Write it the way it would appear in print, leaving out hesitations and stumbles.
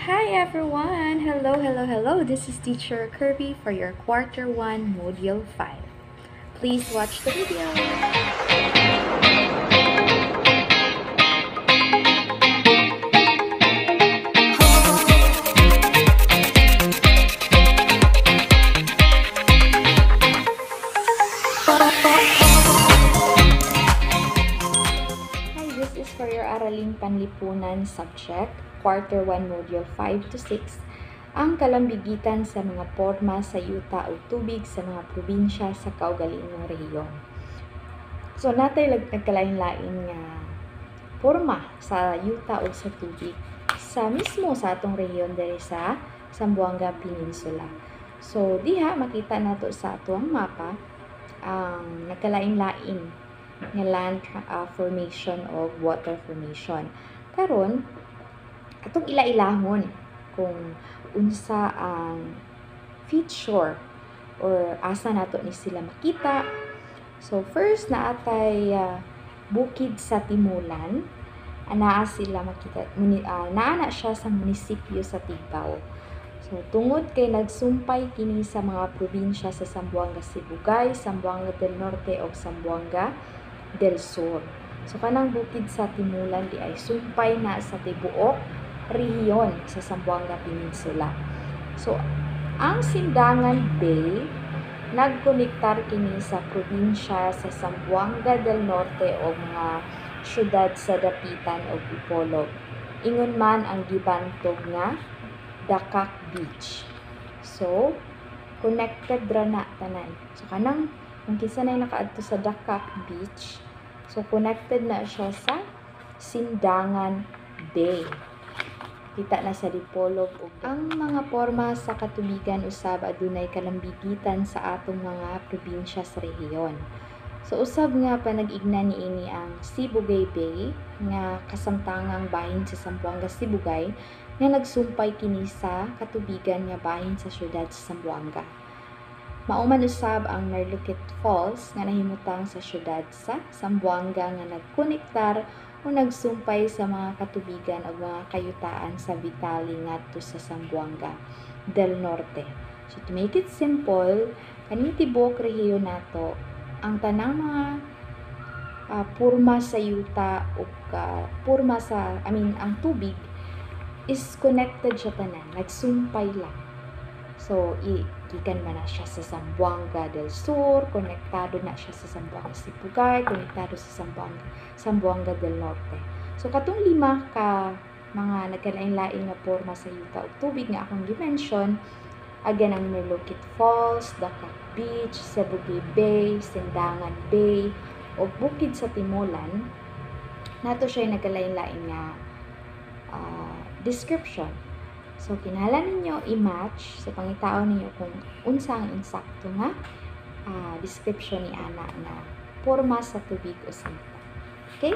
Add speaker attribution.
Speaker 1: Hi everyone! Hello, hello, hello! This is Teacher Kirby for your Quarter 1 Module 5. Please watch the video. Hi, this is for your Araling Panlipunan subject, Quarter 1 Module 5 to 6, ang kalambigitan sa mga porma sa yuta o tubig sa mga probinsya sa kaugalingong rehiyon. So, natay nagkalain-lain nga porma sa yuta o sa tubig sa mismo sa atong rehiyon diri sa Zamboanga Peninsula. So, diha makita nato sa atong mapa ang nagkalain-lain nga land formation o water formation. Karon atong ila-ilahon kung unsa ang feature or asa nato ni sila makita. So first naatay bukid sa Timulan, naa sila makita, naa na siya sa munisipyo sa Tibaw. So tungod kay nagsumpay kini sa mga probinsya sa Zamboanga Sibugay, Zamboanga del Norte ug Zamboanga del Sur. So kanang bukid sa Timulan di ay sumpay na sa tibuok rehiyon sa Zamboanga Peninsula. So ang Sindangan Bay nagkonektar kini sa probinsya sa Zamboanga del Norte o mga syudad sa dapitan o Dipolog. Ingon man ang gibantog nga Dakak Beach. So connected ra na tanan. So kanang kung kinsa nay nakaadto sa Dakak Beach, so connected na siya sa Sindangan Bay. Kita na sa Dipolog ug ang mga porma sa katubigan usab adunay kalambigitan sa atong mga probinsya sa rehiyon. So usab nga panag-igna niini ang Sibugay Bay nga kasamtangang bahin sa Zamboanga Sibugay nga nagsumpay kini sa katubigan nga bahin sa syudad sa Zamboanga. Mauman usab ang Merluket Falls nga nahimutang sa syudad sa Zamboanga nga nagkonektar o nagsumpay sa mga katubigan o mga kayutaan sa Vitali ngadto sa Zamboanga del Norte. So to make it simple, kani tibuok rehiyon nato ang tanang mga porma sa yuta o porma sa ang tubig is connected siya tanan, nagsumpay lang. So, gikan man na siya sa Zamboanga del Sur, konektado na siya sa Zamboanga Sibugay, konektado sa Zamboanga del Norte. So, katong lima ka mga nagkalain-lain nga porma sa yuta o tubig nga akong gi-mention, again ang Merluket Falls, Dakak Beach, Sibugay Bay, Sindangan Bay, o bukid sa Timulan, nato siya nagkalain-lain nga description. So, kinahanglan ninyo i-match sa pangitaon ninyo kung unsa ang insakto nga description ni ana na porma sa tubig o sa yuta. Okay?